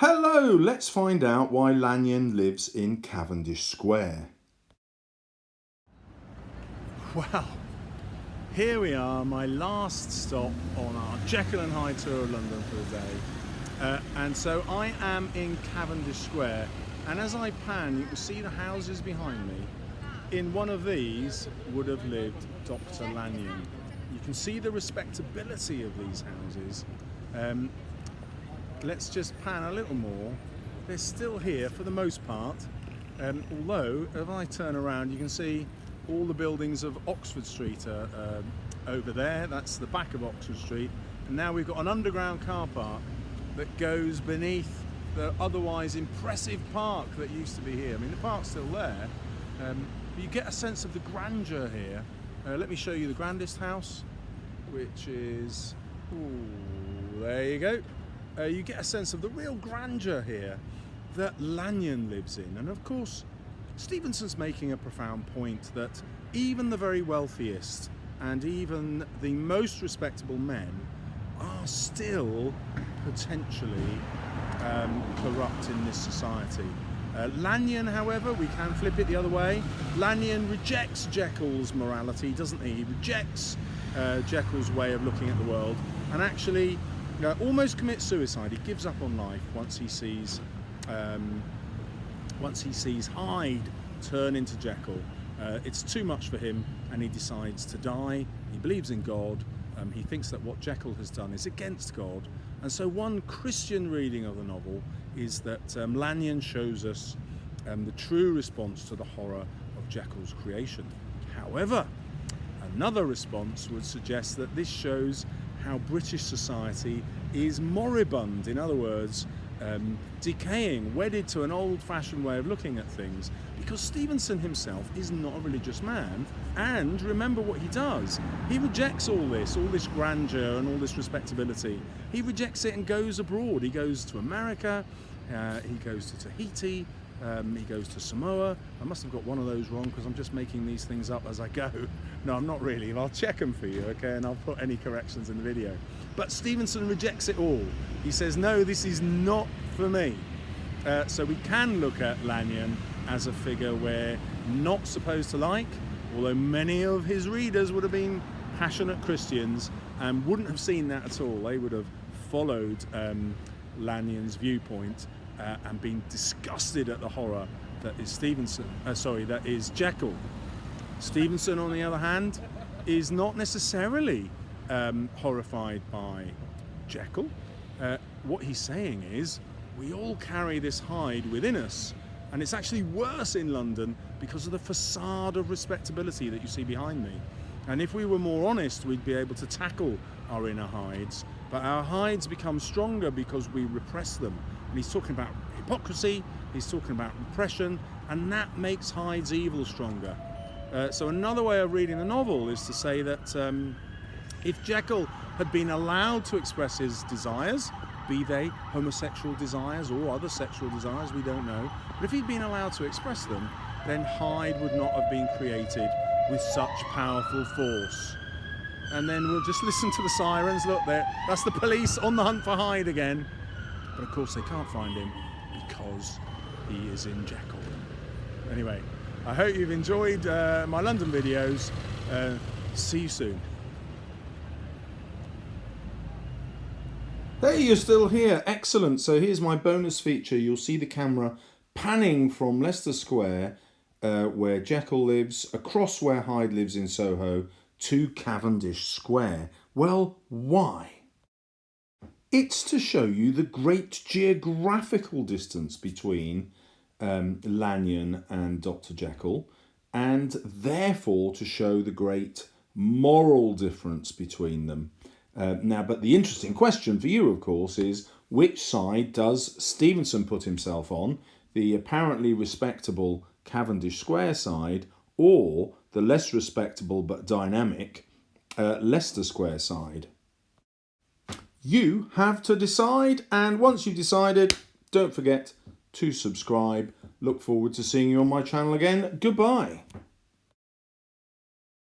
Hello, let's find out why Lanyon lives in Cavendish Square. Well, here we are, my last stop on our Jekyll and Hyde tour of London for the day. And so I am in Cavendish Square, and as I pan, you can see the houses behind me. In one of these would have lived Dr. Lanyon. You can see the respectability of these houses. Let's just pan a little more. They're still here for the most part, although if I turn around you can see all the buildings of Oxford Street are over there. That's the back of Oxford Street, and now we've got an underground car park that goes beneath the otherwise impressive park that used to be here. I mean, the park's still there, but you get a sense of the grandeur here. Let me show you the grandest house, which is, there you go. You get a sense of the real grandeur here that Lanyon lives in. And of course, Stevenson's making a profound point that even the very wealthiest and even the most respectable men are still potentially corrupt in this society. Lanyon, however, we can flip it the other way. Lanyon rejects Jekyll's morality, doesn't he? He rejects Jekyll's way of looking at the world, and actually almost commits suicide. He gives up on life once he sees Hyde turn into Jekyll. It's too much for him, and he decides to die. He believes in God. He thinks that what Jekyll has done is against God, and so one Christian reading of the novel is that Lanyon shows us the true response to the horror of Jekyll's creation. However, another response would suggest that this shows how British society is moribund, in other words, decaying, wedded to an old-fashioned way of looking at things, because Stevenson himself is not a religious man, and remember what he does. He rejects all this grandeur and all this respectability. He rejects it and goes abroad. He goes to America, he goes to Tahiti, he goes to Samoa. I must have got one of those wrong because I'm just making these things up as I go. No, I'm not really. I'll check them for you, okay, and I'll put any corrections in the video. But Stevenson rejects it all. He says, no, this is not for me. So we can look at Lanyon as a figure we're not supposed to like, although many of his readers would have been passionate Christians and wouldn't have seen that at all. They would have followed Lanyon's viewpoint and been disgusted at the horror that is Jekyll. Stevenson, on the other hand, is not necessarily horrified by Jekyll. What he's saying is, we all carry this Hyde within us, and it's actually worse in London because of the facade of respectability that you see behind me. And if we were more honest, we'd be able to tackle our inner Hydes, but our Hydes become stronger because we repress them. And he's talking about hypocrisy, he's talking about repression, and that makes Hyde's evil stronger. So another way of reading the novel is to say that if Jekyll had been allowed to express his desires, be they homosexual desires or other sexual desires, we don't know, but if he'd been allowed to express them, then Hyde would not have been created with such powerful force. And then we'll just listen to the sirens. Look there, that's the police on the hunt for Hyde again. But of course they can't find him because he is in Jekyll. Anyway, I hope you've enjoyed my London videos. See you soon. Hey, you're still here. Excellent. So here's my bonus feature. You'll see the camera panning from Leicester Square, where Jekyll lives, across where Hyde lives in Soho, to Cavendish Square. Well, why? It's to show you the great geographical distance between Lanyon and Dr. Jekyll, and therefore to show the great moral difference between them. Now, but the interesting question for you, of course, is which side does Stevenson put himself on? The apparently respectable Cavendish Square side, or the less respectable but dynamic Leicester Square side? You have to decide, and once you've decided, don't forget to subscribe. Look forward to seeing you on my channel again. Goodbye.